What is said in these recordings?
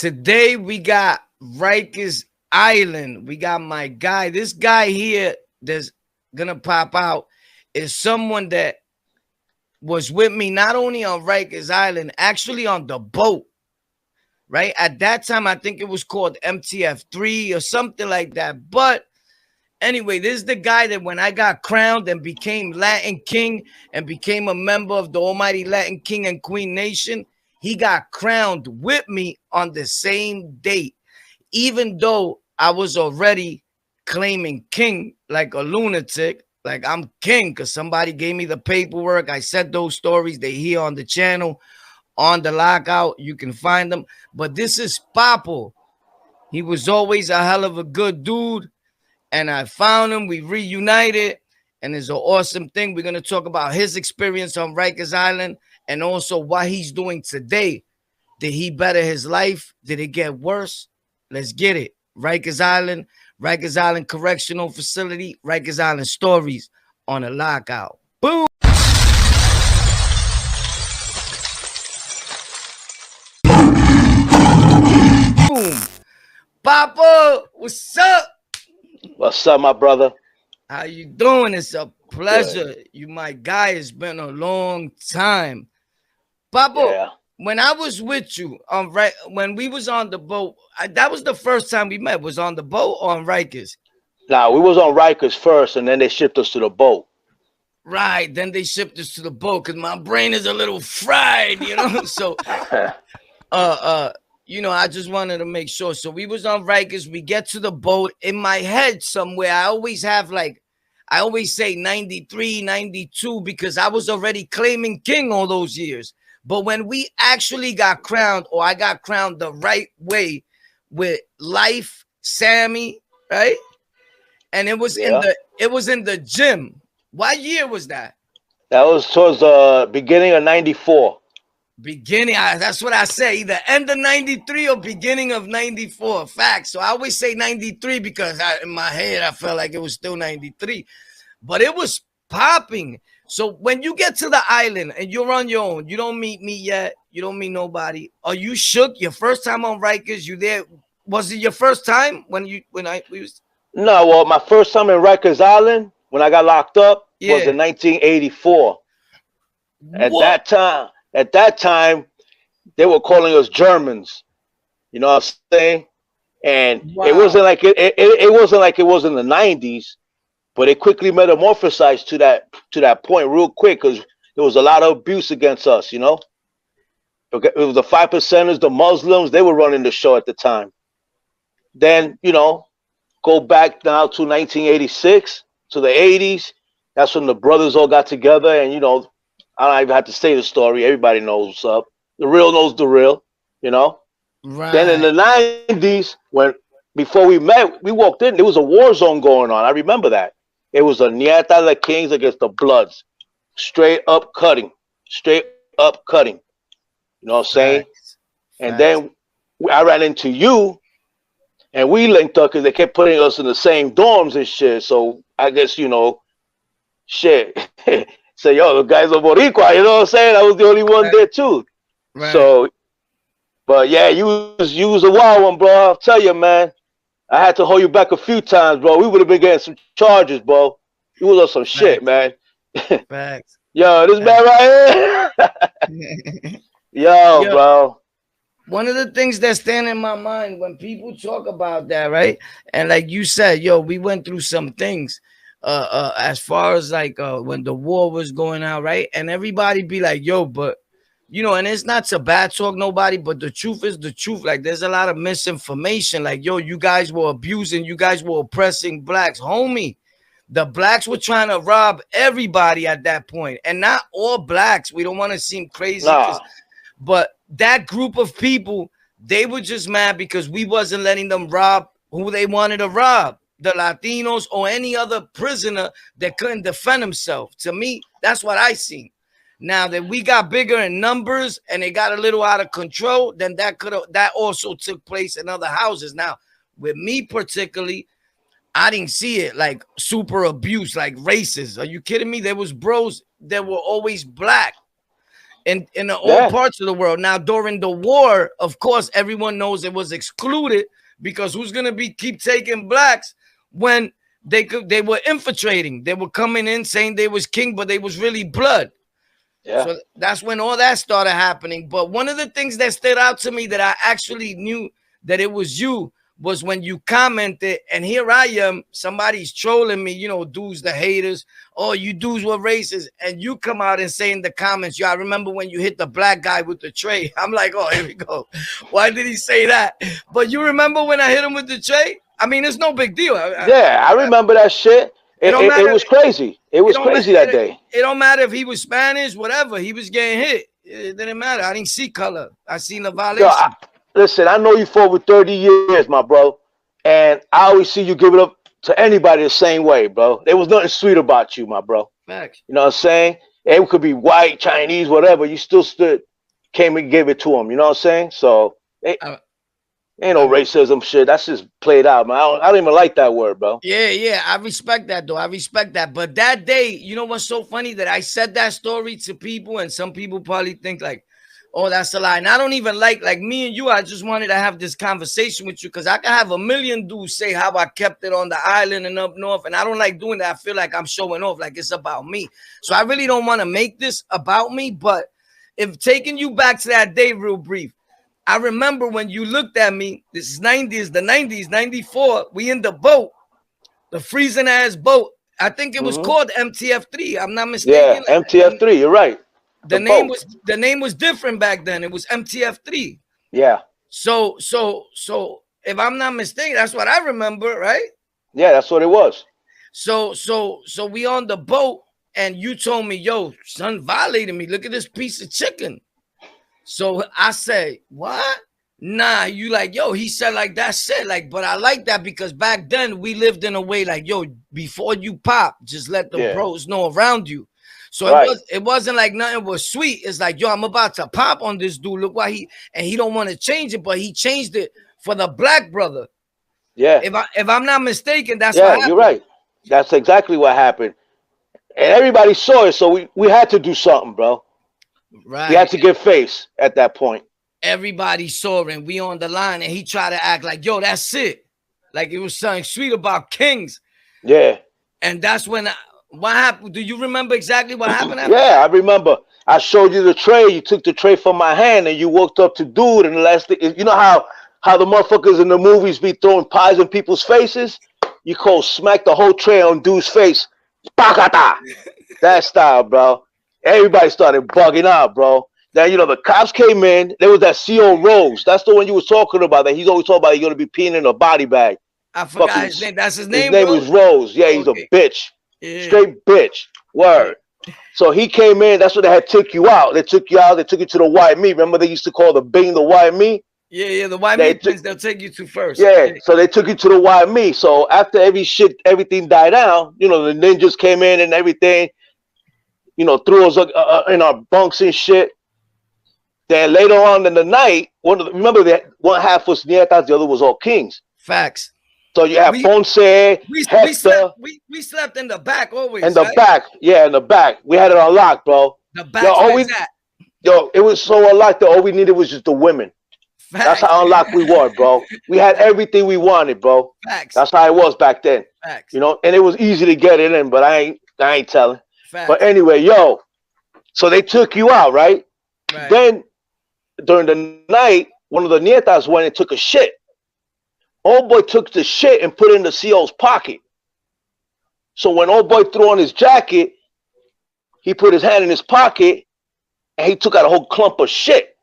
Today we got Rikers Island. We got my guy. This guy here that's gonna pop out is someone that was with me not only on Rikers Island, actually on the boat. Right at that time, I think it was called MTF3 or something like that. But anyway, this is the guy that when I got crowned and became Latin King and became a member of the Almighty Latin King and Queen Nation, he got crowned with me on the same date, even though I was already claiming king like a lunatic, like I'm king because somebody gave me the paperwork. I said those stories. They here on the channel, on the Lockout. You can find them. But this is Papo. He was always a hell of a good dude. And I found him. We reunited. And it's an awesome thing. We're going to talk about his experience on Rikers Island and also what he's doing today. Did he better his life? Did it get worse? Let's get it. Rikers Island Correctional Facility, Rikers Island Stories on a Lockout. Boom! Boom! Papa, what's up? What's up, my brother? How you doing? It's a pleasure. Good. You my guy. It's been a long time. Papa, Yeah. when I was with you when we was on the boat, that was the first time we met. Was on the boat or on Rikers? Now, we was on Rikers first, and then they shipped us to the boat. Right. Then they shipped us to the boat because my brain is a little fried, you know. So you know, I just wanted to make sure. So we was on Rikers. We get to the boat. In my head somewhere, I always say 93, 92 because I was already claiming king all those years. But when we actually got crowned, or I got crowned the right way with Life, Sammy, right? And it was in the gym. What year was that? That was towards the beginning of 94. That's what I say, either end of 93 or beginning of 94. Facts. So I always say 93 because in my head I felt like it was still 93. But it was popping. So when you get to the island and you're on your own, you don't meet me yet, you don't meet nobody. Are you shook? Your first time on Rikers, you there? Was it your first time we was? No, well, my first time in Rikers Island when I got locked up was in 1984. At that time, they were calling us Germans. You know what I'm saying? And it wasn't like it wasn't like it was in the 90's, but it quickly metamorphosized to that point real quick because there was a lot of abuse against us. You know, it was the 5%ers, the Muslims. They were running the show at the time. Then go back now to 1986 to the 80's. That's when the brothers all got together, and I don't even have to say the story. Everybody knows what's up. The real knows the real, Right. Then in the 90's, before we met, we walked in, there was a war zone going on. I remember that. It was a Nieta the Kings against the Bloods. Straight up cutting. Straight up cutting. You know what I'm saying? And then I ran into you, and we linked up because they kept putting us in the same dorms and shit. So I guess, shit. Say, yo, the guys are Boricua, you know what I'm saying? I was the only one there too. Right. So, but yeah, you was a wild one, bro. I'll tell you, man. I had to hold you back a few times, bro. We would have been getting some charges, bro. You was on some shit, man. Facts. Yo, this man right here. Yo, bro. One of the things that stand in my mind when people talk about that, right? And like you said, we went through some things. As far as like when the war was going out, right? And everybody be like, yo, but and it's not to bad talk nobody, but the truth is the truth. Like there's a lot of misinformation. Like, yo, you guys were abusing, you guys were oppressing blacks. Homie, the blacks were trying to rob everybody at that point. And not all blacks. We don't want to seem crazy. But that group of people, they were just mad because we wasn't letting them rob who they wanted to rob. The Latinos or any other prisoner that couldn't defend himself. To me, that's what I seen. Now that we got bigger in numbers and it got a little out of control, then that also took place in other houses. Now, with me particularly, I didn't see it like super abuse, like racist. Are you kidding me? There was bros that were always black. in all parts of the world. Now, during the war, of course, everyone knows it was excluded because who's gonna keep taking blacks when they were infiltrating? They were coming in saying they was king, but they was really blood. Yeah. So that's when all that started happening. But one of the things that stood out to me that I actually knew that it was you was when you commented, and here I am, somebody's trolling me, you know, dudes, the haters. Oh, you dudes were racist. And you come out and say in the comments, yo, I remember when you hit the black guy with the tray. I'm like, oh, here we go. Why did he say that? But you remember when I hit him with the tray? I mean, it's no big deal. I remember that shit. It was crazy. It was crazy that day. It don't matter if he was Spanish, whatever. He was getting hit. It didn't matter. I didn't see color. I seen the violation. Yo, listen, I know you fought with 30 years, my bro. And I always see you give it up to anybody the same way, bro. There was nothing sweet about you, my bro. Facts. You know what I'm saying? It could be white, Chinese, whatever. You still came and gave it to him. You know what I'm saying? So, ain't no racism shit. That's just played out, man. I don't even like that word, bro. Yeah. I respect that, though. I respect that. But that day, you know what's so funny? That I said that story to people, and some people probably think like, oh, that's a lie. And I don't even like me and you. I just wanted to have this conversation with you because I can have a million dudes say how I kept it on the island and up north. And I don't like doing that. I feel like I'm showing off, like it's about me. So I really don't want to make this about me. But if taking you back to that day real brief, I remember when you looked at me, this is 90s, the 90s, 94, we in the boat, the freezing ass boat. I think it was called MTF3. I'm not mistaken. Yeah, MTF3, you're right. The name was different back then. It was MTF3. Yeah. So if I'm not mistaken, that's what I remember, right? Yeah, that's what it was. So we on the boat, and you told me, yo, son violated me. Look at this piece of chicken. So I say, what? Nah, you like, yo, he said like that's it. Like, but I like that because back then we lived in a way like, yo, before you pop, just let the bros know around you. So it wasn't like nothing was sweet. It's like, yo, I'm about to pop on this dude. Look why he don't want to change it, but he changed it for the black brother. Yeah. If I'm not mistaken, that's what happened. You're right. That's exactly what happened. And everybody saw it, so we had to do something, bro. Right. We had to give face at that point. Everybody saw it, and we on the line, and he tried to act like, yo, that's it. Like it was something sweet about kings. Yeah. And that's when what happened? Do you remember exactly what happened after I remember. I showed you the tray. You took the tray from my hand, and you walked up to dude. And the last thing, you know how the motherfuckers in the movies be throwing pies in people's faces? You cold smack the whole tray on dude's face. Bakata. That style, bro. Everybody started bugging out, bro. Then, you know, the cops came in. There was that CO Rose. That's the one you was talking about. That he's always talking about. He's going to be peeing in a body bag. I forgot his name. That's his name. His name was Rose. Yeah, he's a bitch. Yeah. Straight bitch. Word. So he came in. That's what they had took you out. They took you out. They took you to the white meat. Remember they used to call the Bing the white meat? Yeah, the white meat place they'll take you to first. Yeah, so they took you to the white meat. So after everything died down, you know, the ninjas came in and everything, you know, threw us in our bunks and shit. Then later on in the night, remember that one half was Nietas, the other was all kings. Facts. So you have Ponce, Hector. We slept in the back always. In the back, yeah, in the back. We had it unlocked, bro. The back. It was so unlocked that all we needed was just the women. Facts. That's how unlocked we were, bro. We had everything we wanted, bro. Facts. That's how it was back then. Facts. You know, and it was easy to get it in, but I ain't telling. Facts. But anyway, so they took you out, right? Then during the night, one of the nietas went and took a shit. Old boy took the shit and put it in the CO's pocket. So when old boy threw on his jacket, he put his hand in his pocket and he took out a whole clump of shit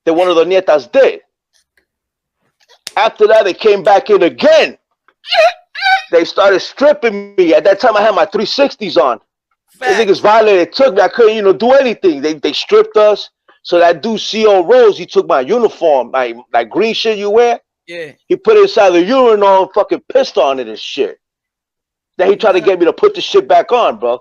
that one of the nietas did. After that, they came back in again. They started stripping me. At that time, I had my 360s on. The niggas violated, took me. I couldn't, do anything. They stripped us. So that dude, CO Rose, he took my uniform, like green shit you wear. Yeah. He put it inside the urinal and fucking pissed on it and shit. Then he tried to get me to put the shit back on, bro.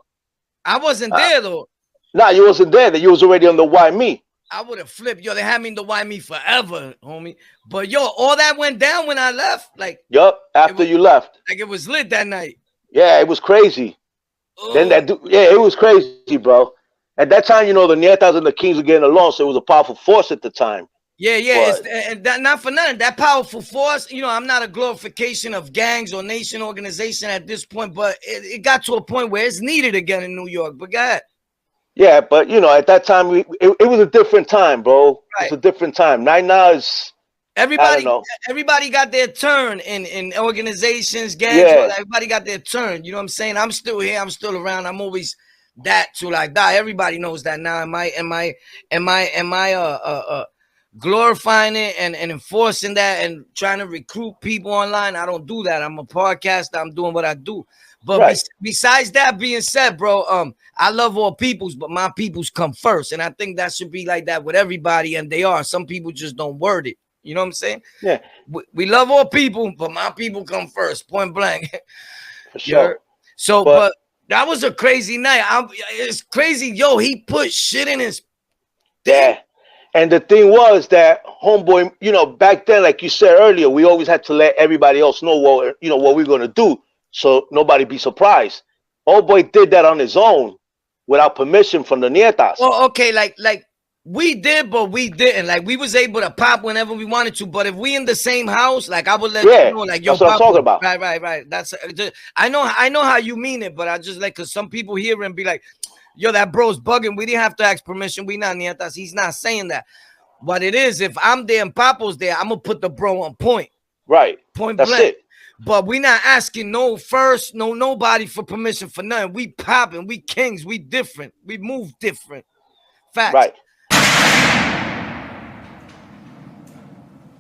I wasn't there, though. Nah, you wasn't there. You was already on the Why Me. I would have flipped. Yo, they had me in the Why Me forever, homie. But, yo, all that went down when I left. Like, yup, after you left. Like, it was lit that night. Yeah, it was crazy. Then that dude, it was crazy, bro. At that time, you know, the Nietas and the Kings were getting along, so it was a powerful force at the time. Yeah, yeah, and that, not for nothing. That powerful force, you know, I'm not a glorification of gangs or nation organization at this point, but it got to a point where it's needed again in New York. But go ahead. Yeah, but you know, at that time, it was a different time, bro. Right. It's a different time. Right now, it's everybody got their turn in organizations, gangs. Yeah. Everybody got their turn. You know what I'm saying? I'm still here. I'm still around. I'm always that to like die. Everybody knows that now. Am I glorifying it and enforcing that and trying to recruit people online? I don't do that. I'm a podcaster. I'm doing what I do. But besides that being said, bro, I love all peoples, but my peoples come first. And I think that should be like that with everybody. And they are. Some people just don't word it. You know what I'm saying? Yeah. We love all people, but my people come first, point blank. For sure. So, but that was a crazy night. It's crazy. Yo, he put shit in his thing. Yeah. And the thing was that homeboy, you know, back then, like you said earlier, we always had to let everybody else know what, you know, what we're going to do. So nobody be surprised. Old boy did that on his own without permission from the Nietas. Well, okay, like we did, but we didn't. Like we was able to pop whenever we wanted to. But if we in the same house, like I would let you know, like yo, that's what I'm talking about. Right. That's I know how you mean it, but I just like because some people hear it and be like, yo, that bro's bugging. We didn't have to ask permission. We not Nietas. He's not saying that. What it is, if I'm there and Papo's there, I'm gonna put the bro on point. Right. Point That's blank. it. But we not asking nobody for permission for nothing. We popping, we kings, we different, we move different. Facts. Right.